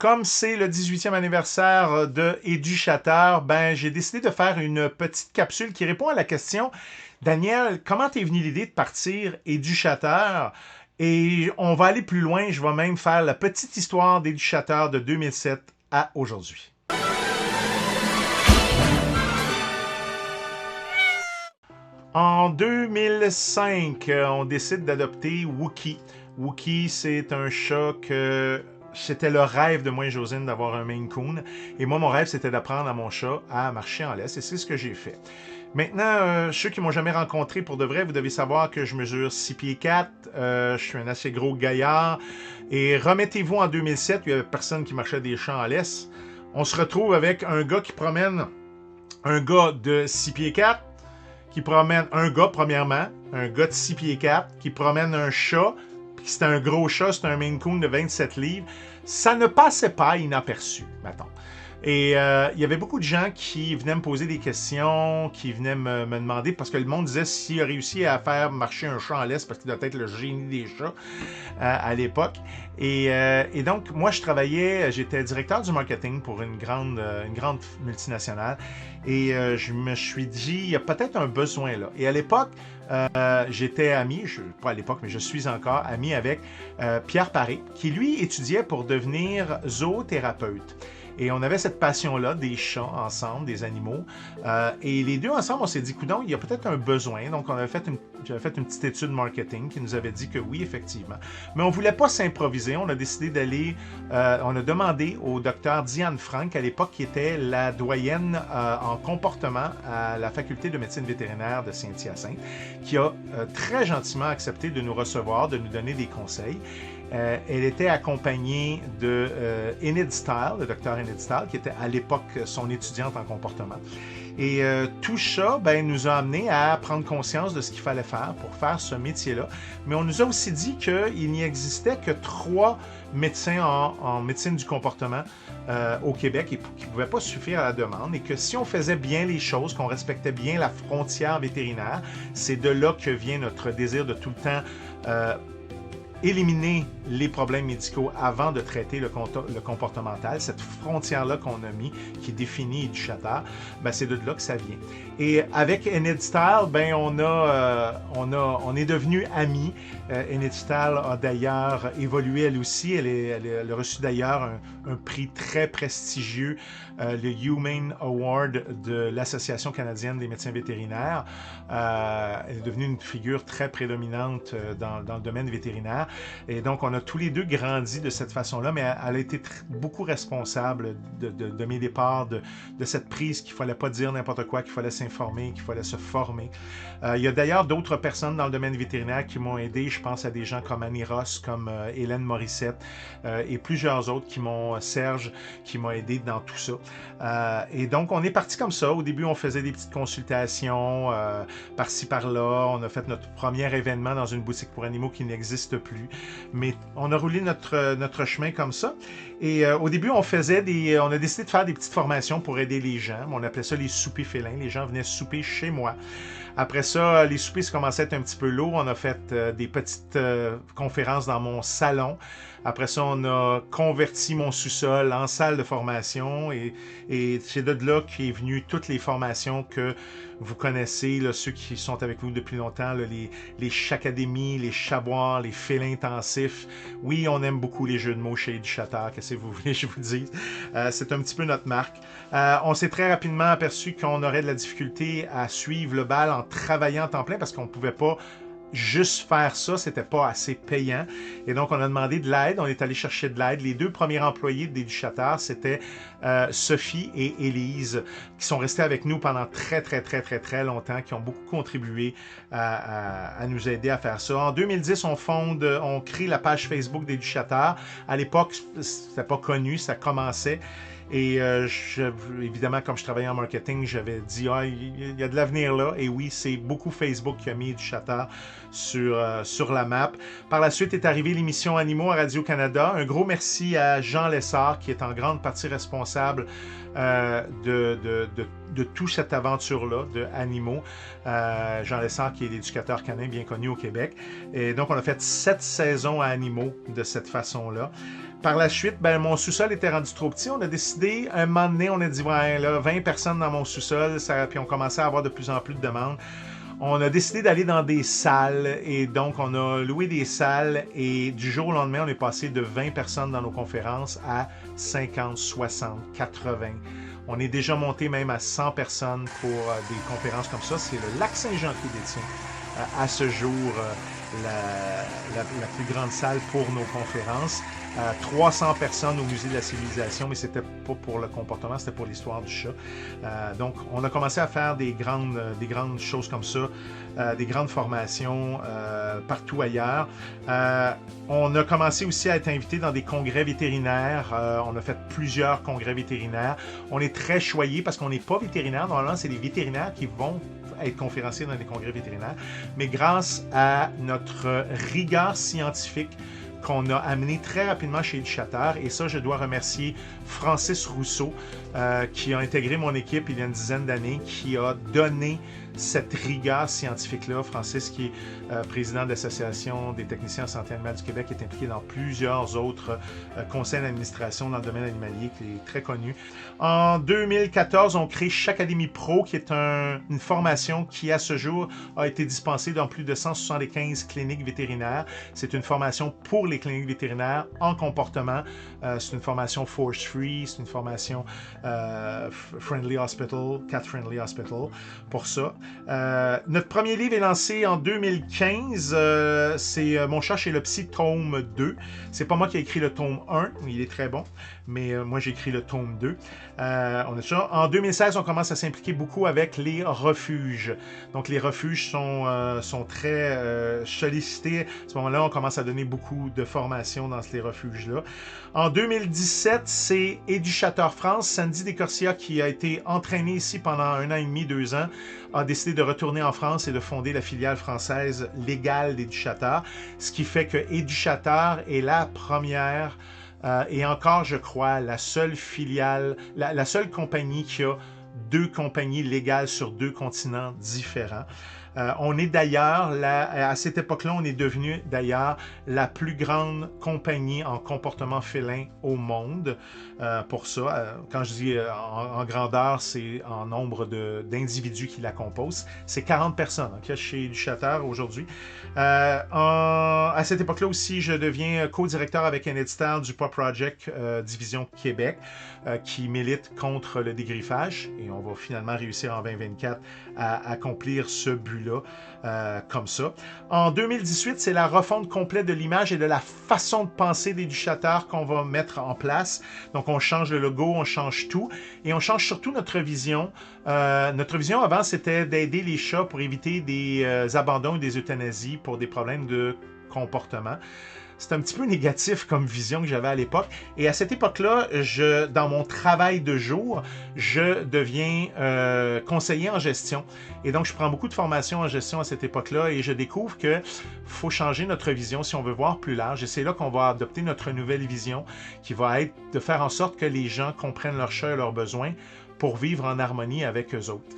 Comme c'est le 18e anniversaire de Éduchateur, ben, j'ai décidé de faire une petite capsule qui répond à la question, Daniel, comment t'es venu l'idée de partir Éduchateur? Et on va aller plus loin, je vais même faire la petite histoire d'Éduchateur de 2007 à aujourd'hui. En 2005, on décide d'adopter Wookie. Wookie, c'est un chat que c'était le rêve de moi et Josine d'avoir un Maine Coon. Et moi, mon rêve, c'était d'apprendre à mon chat à marcher en laisse. Et c'est ce que j'ai fait. Maintenant, ceux qui m'ont jamais rencontré pour de vrai, vous devez savoir que je mesure 6 pieds 4. Je suis un assez gros gaillard. Et remettez-vous en 2007, il y avait personne qui marchait des champs en laisse. On se retrouve avec un gars qui promène un gars de 6 pieds 4 qui promène un gars, premièrement, un gars de 6 pieds 4, qui promène un chat, puis c'est un gros chat, c'est un Maine Coon de 27 livres. Ça ne passait pas inaperçu, mettons. Et il y avait beaucoup de gens qui venaient me poser des questions, qui venaient me demander, parce que le monde disait s'il a réussi à faire marcher un chat en laisse, parce qu'il doit être le génie des chats à l'époque. Et donc, moi, j'étais directeur du marketing pour une grande multinationale. Et je me suis dit, il y a peut-être un besoin là. Et à l'époque, j'étais ami, pas à l'époque, mais je suis encore ami avec Pierre Paré, qui lui étudiait pour devenir zoothérapeute. Et on avait cette passion-là des chats ensemble, des animaux. Et les deux ensemble, on s'est dit, coudonc, il y a peut-être un besoin. Donc, j'avais fait une petite étude marketing qui nous avait dit que oui, effectivement. Mais on ne voulait pas s'improviser. On a décidé d'aller, on a demandé au docteur Diane Frank, à l'époque, qui était la doyenne en comportement à la faculté de médecine vétérinaire de Saint-Hyacinthe, qui a très gentiment accepté de nous recevoir, de nous donner des conseils. Elle était accompagnée de Enid Stahl, le docteur Enid Stahl, qui était à l'époque son étudiante en comportement. Et tout ça nous a amené à prendre conscience de ce qu'il fallait faire pour faire ce métier-là. Mais on nous a aussi dit qu'il n'y existait que 3 médecins en médecine du comportement au Québec et qui ne pouvaient pas suffire à la demande et que si on faisait bien les choses, qu'on respectait bien la frontière vétérinaire, c'est de là que vient notre désir de tout le temps éliminer les problèmes médicaux avant de traiter le comportemental, cette frontière-là qu'on a mis, qui définit Éduchateur, c'est de là que ça vient. Et avec Enid Stahl, on est devenus amis. Enid Stahl a d'ailleurs évolué elle aussi. Elle a reçu d'ailleurs un prix très prestigieux, le Humane Award de l'Association canadienne des médecins vétérinaires. Elle est devenue une figure très prédominante dans le domaine vétérinaire. Et donc, on a tous les deux grandi de cette façon-là, mais elle a été beaucoup responsable de mes départs, de cette prise qu'il ne fallait pas dire n'importe quoi, qu'il fallait s'informer, qu'il fallait se former. Il y a d'ailleurs d'autres personnes dans le domaine vétérinaire qui m'ont aidé. Je pense à des gens comme Annie Ross, comme Hélène Morissette et plusieurs autres Serge, qui m'ont aidé dans tout ça. Et donc, on est parti comme ça. Au début, on faisait des petites consultations par-ci, par-là. On a fait notre premier événement dans une boutique pour animaux qui n'existe plus. Mais on a roulé notre chemin comme ça. Et au début, on a décidé de faire des petites formations pour aider les gens. On appelait ça les soupers félins. Les gens venaient souper chez moi. Après ça, les soupers, ça commençait à être un petit peu lourd. On a fait des petites conférences dans mon salon. Après ça, on a converti mon sous-sol en salle de formation et c'est de là qu'est venue toutes les formations que vous connaissez, là, ceux qui sont avec nous depuis longtemps, là, les chacadémies, les chaboires, les félins intensifs. Oui, on aime beaucoup les jeux de mots chez Éduchateur, qu'est-ce que vous voulez que je vous dise? C'est un petit peu notre marque. On s'est très rapidement aperçu qu'on aurait de la difficulté à suivre le bal en travaillant en temps plein parce qu'on ne pouvait pas juste faire ça, c'était pas assez payant. Et donc, on a demandé de l'aide. On est allé chercher de l'aide. Les 2 premiers employés d'Éduchateur, c'était Sophie et Élise, qui sont restés avec nous pendant très, très, très, très, très longtemps, qui ont beaucoup contribué à nous aider à faire ça. En 2010, on crée la page Facebook d'Éduchateur. À l'époque, c'était pas connu, ça commençait. Et évidemment, comme je travaillais en marketing, j'avais dit, il y a de l'avenir là. Et oui, c'est beaucoup Facebook qui a mis Éduchateur sur la map. Par la suite est arrivée l'émission Animaux à Radio-Canada. Un gros merci à Jean Lessard, qui est en grande partie responsable de de toute cette aventure-là de animaux. Jean Lessard, qui est l'éducateur canin bien connu au Québec. Et donc, on a fait 7 saisons à animaux de cette façon-là. Par la suite, ben, mon sous-sol était rendu trop petit. On a décidé, un moment donné, on a dit, ouais, là, 20 personnes dans mon sous-sol, puis on commençait à avoir de plus en plus de demandes. On a décidé d'aller dans des salles et donc on a loué des salles et du jour au lendemain, on est passé de 20 personnes dans nos conférences à 50, 60, 80. On est déjà monté même à 100 personnes pour des conférences comme ça. C'est le Lac-Saint-Jean qui détient à ce jour la plus grande salle pour nos conférences. 300 personnes au Musée de la Civilisation, mais c'était pas pour le comportement, c'était pour l'histoire du chat. Donc, on a commencé à faire des grandes choses comme ça, des grandes formations partout ailleurs. On a commencé aussi à être invité dans des congrès vétérinaires. On a fait plusieurs congrès vétérinaires. On est très choyés parce qu'on n'est pas vétérinaire. Normalement, c'est les vétérinaires qui vont être conférenciers dans des congrès vétérinaires. Mais grâce à notre rigueur scientifique, qu'on a amené très rapidement chez Éduchateur. Et ça, je dois remercier Francis Rousseau, qui a intégré mon équipe il y a une dizaine d'années, qui a donné cette rigueur scientifique-là. Francis, qui est président de l'Association des techniciens en santé animale du Québec, est impliqué dans plusieurs autres conseils d'administration dans le domaine animalier, qui est très connu. En 2014, on crée Chacadémie Pro, qui est une formation qui, à ce jour, a été dispensée dans plus de 175 cliniques vétérinaires. C'est une formation pour les cliniques vétérinaires en comportement. C'est une formation force-free, c'est une formation Friendly Hospital, Cat Friendly Hospital, pour ça. Notre premier livre est lancé en 2015. C'est Mon chat chez le psy, tome 2. C'est pas moi qui ai écrit le tome 1, il est très bon, mais moi j'ai écrit le tome 2. On a ça. En 2016, on commence à s'impliquer beaucoup avec les refuges. Donc les refuges sont très sollicités. À ce moment-là, on commence à donner beaucoup de formations dans ces refuges-là. En 2017, c'est Éduchateur France, Sandy Descorsia, qui a été entraîné ici pendant 1 an et demi, 2 ans, a décidé de retourner en France et de fonder la filiale française légale d'Éduchateur, ce qui fait que Éduchateur est la première et encore, je crois, la seule filiale, la seule compagnie qui a 2 compagnies légales sur 2 continents différents. On est d'ailleurs, à cette époque-là, on est devenu d'ailleurs la plus grande compagnie en comportement félin au monde. Pour ça, quand je dis en grandeur, c'est en nombre d'individus qui la composent. C'est 40 personnes chez Éduchateur aujourd'hui. À cette époque-là aussi, je deviens co-directeur avec un éditeur du Paw Project Division Québec qui milite contre le dégriffage. Et on va finalement réussir en 2024 à accomplir ce but-là comme ça. En 2018, c'est la refonte complète de l'image et de la façon de penser d'Éduchateur qu'on va mettre en place. Donc, on change le logo, on change tout et on change surtout notre vision. Notre vision avant, c'était d'aider les chats pour éviter des abandons et des euthanasies pour des problèmes de comportement. C'est un petit peu négatif comme vision que j'avais à l'époque. Et à cette époque-là, dans mon travail de jour, je deviens conseiller en gestion. Et donc, je prends beaucoup de formations en gestion à cette époque-là et je découvre qu'il faut changer notre vision si on veut voir plus large. Et c'est là qu'on va adopter notre nouvelle vision qui va être de faire en sorte que les gens comprennent leurs chats et leurs besoins pour vivre en harmonie avec eux autres.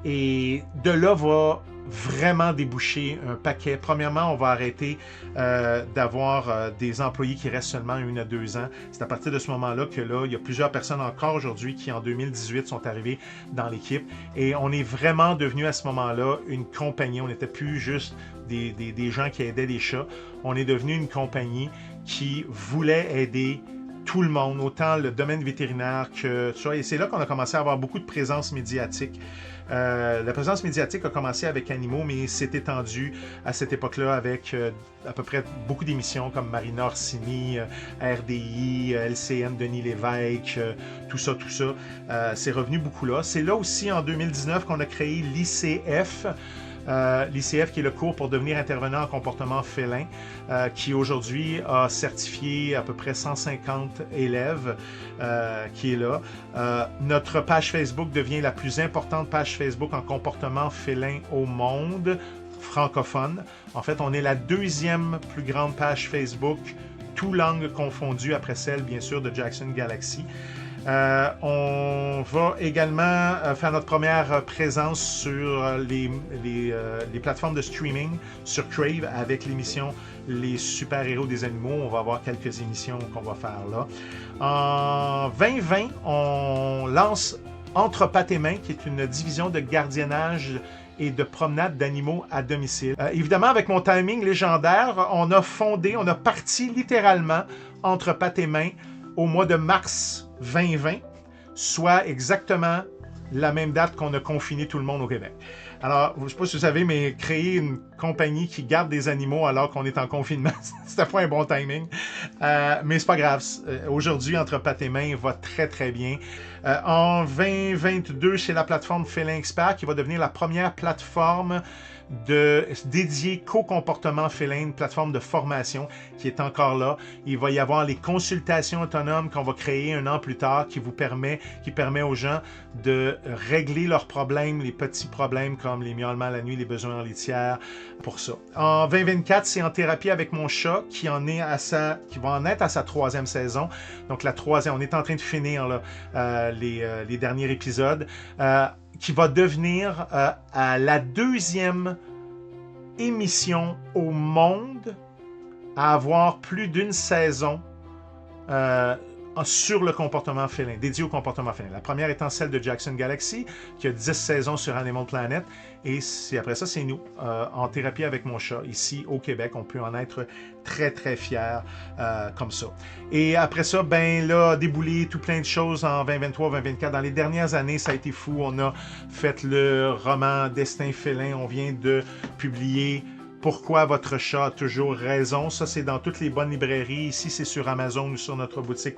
Et de là va vraiment déboucher un paquet. Premièrement, on va arrêter d'avoir des employés qui restent seulement 1 à 2 ans. C'est à partir de ce moment-là que là, il y a plusieurs personnes encore aujourd'hui qui, en 2018, sont arrivées dans l'équipe. Et on est vraiment devenu à ce moment-là une compagnie. On n'était plus juste des gens qui aidaient les chats. On est devenu une compagnie qui voulait aider tout le monde, autant le domaine vétérinaire que ça. Et c'est là qu'on a commencé à avoir beaucoup de présence médiatique. La présence médiatique a commencé avec Animaux, mais s'est étendue à cette époque-là avec à peu près beaucoup d'émissions comme Marina Orsini, RDI, LCN, Denis Lévesque, tout ça. C'est revenu beaucoup là. C'est là aussi en 2019 qu'on a créé l'ICF. L'ICF qui est le cours pour devenir intervenant en comportement félin, qui aujourd'hui a certifié à peu près 150 élèves qui est là. Notre page Facebook devient la plus importante page Facebook en comportement félin au monde francophone. En fait, on est la 2e plus grande page Facebook, toutes langues confondues, après celle, bien sûr, de Jackson Galaxy. On va également faire notre première présence sur les plateformes de streaming, sur Crave, avec l'émission Les super-héros des animaux. On va avoir quelques émissions qu'on va faire là. En 2020, on lance Entre pattes et mains, qui est une division de gardiennage et de promenade d'animaux à domicile. Évidemment, avec mon timing légendaire, on a parti littéralement Entre pattes et mains au mois de mars 2020, soit exactement la même date qu'on a confiné tout le monde au Québec. Alors, je ne sais pas si vous savez, mais créer une compagnie qui garde des animaux alors qu'on est en confinement, c'était pas un bon timing. Mais c'est pas grave. Aujourd'hui, Entre pattes et mains va très très bien. En 2022, c'est la plateforme Félin Expert qui va devenir la première plateforme dédiée qu'au comportement félin, une plateforme de formation qui est encore là. Il va y avoir les consultations autonomes qu'on va créer un an plus tard qui permet aux gens de régler leurs problèmes, les petits problèmes comme les miaulements la nuit, les besoins en litière, pour ça. En 2024, c'est En thérapie avec mon chat qui va en être à sa 3e saison. Donc la 3e, on est en train de finir là, les derniers épisodes. Qui va devenir à la 2e émission au monde à avoir plus d'une saison sur le comportement félin, dédié au comportement félin. La première étant celle de Jackson Galaxy, qui a 10 saisons sur Animal Planet. Et après ça, c'est nous, En thérapie avec mon chat, ici au Québec. On peut en être très, très fiers comme ça. Et après ça, ben là, déboulé tout plein de choses en 2023, 2024. Dans les dernières années, ça a été fou. On a fait le roman Destin félin. On vient de publier Pourquoi votre chat a toujours raison. Ça, c'est dans toutes les bonnes librairies. Ici, c'est sur Amazon ou sur notre boutique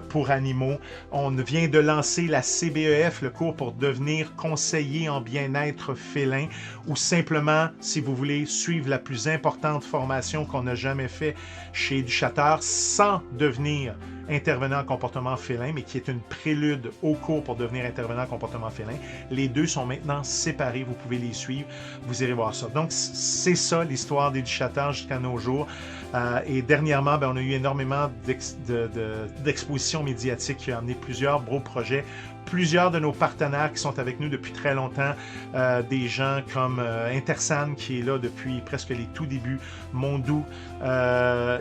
pour animaux. On vient de lancer la CBEF, le cours pour devenir conseiller en bien-être félin, ou simplement, si vous voulez, suivre la plus importante formation qu'on a jamais fait chez Éduchateur sans devenir intervenant en comportement félin, mais qui est une prélude au cours pour devenir intervenant en comportement félin. Les deux sont maintenant séparés. Vous pouvez les suivre. Vous irez voir ça. Donc, c'est ça l'histoire d'Éduchateur jusqu'à nos jours. Et dernièrement, ben, on a eu énormément d'expositions médiatiques qui ont amené plusieurs beaux projets. Plusieurs de nos partenaires qui sont avec nous depuis très longtemps, des gens comme Intersan qui est là depuis presque les tout débuts, Mondou,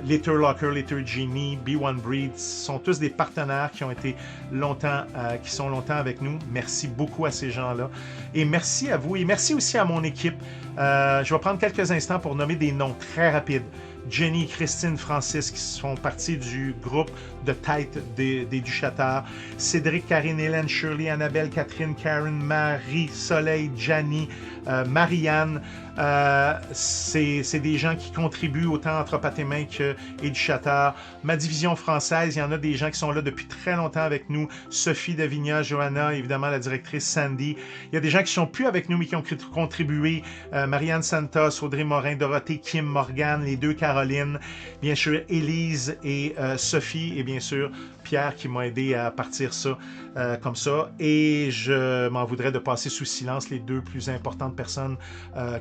Litter Locker, Litter Genie, B1 Breed, sont tous des partenaires qui ont été longtemps, qui sont longtemps avec nous. Merci beaucoup à ces gens-là. Et merci à vous et merci aussi à mon équipe. Je vais prendre quelques instants pour nommer des noms très rapides. Jenny, Christine, Francis qui font partie du groupe de tête des Éduchateurs. Cédric, Karine, Hélène, Shirley, Annabelle, Catherine, Karen, Marie, Soleil, Gianni, Marianne. C'est des gens qui contribuent autant Entre pattes et mains qu'Éduchateurs. Ma division française, il y en a des gens qui sont là depuis très longtemps avec nous. Sophie Davigna, Johanna, évidemment la directrice Sandy. Il y a des gens qui ne sont plus avec nous mais qui ont contribué. Marianne Santos, Audrey Morin, Dorothée, Kim, Morgan, les deux Caroline, bien sûr Élise et Sophie, et bien sûr Pierre qui m'a aidé à partir ça comme ça. Et je m'en voudrais de passer sous silence les deux plus importantes personnes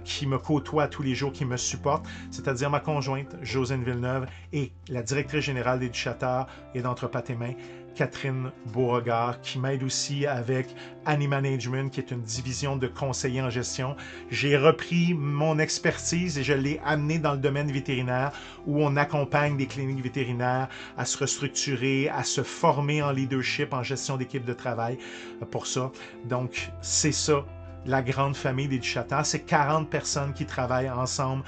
qui me côtoient tous les jours, qui me supportent, c'est-à-dire ma conjointe, Josine Villeneuve, et la directrice générale d'Éduchateurs et d'Entre pattes et mains, Catherine Beauregard, qui m'aide aussi avec Animanagement, qui est une division de conseillers en gestion. J'ai repris mon expertise et je l'ai amené dans le domaine vétérinaire où on accompagne des cliniques vétérinaires à se restructurer, à se former en leadership, en gestion d'équipe de travail pour ça. Donc, c'est ça, la grande famille d'Éduchateurs. C'est 40 personnes qui travaillent ensemble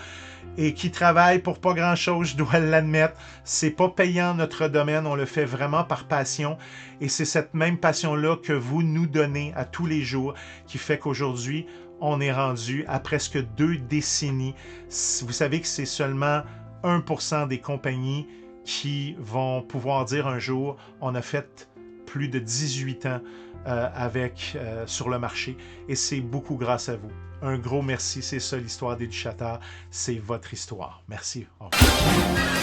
et qui travaillent pour pas grand-chose, je dois l'admettre. C'est pas payant notre domaine, on le fait vraiment par passion. Et c'est cette même passion-là que vous nous donnez à tous les jours qui fait qu'aujourd'hui, on est rendu à presque 2 décennies. Vous savez que c'est seulement 1% des compagnies qui vont pouvoir dire un jour, on a fait plus de 18 ans sur le marché. Et c'est beaucoup grâce à vous. Un gros merci, c'est ça l'histoire d'Éduchateurs, c'est votre histoire. Merci. Au revoir.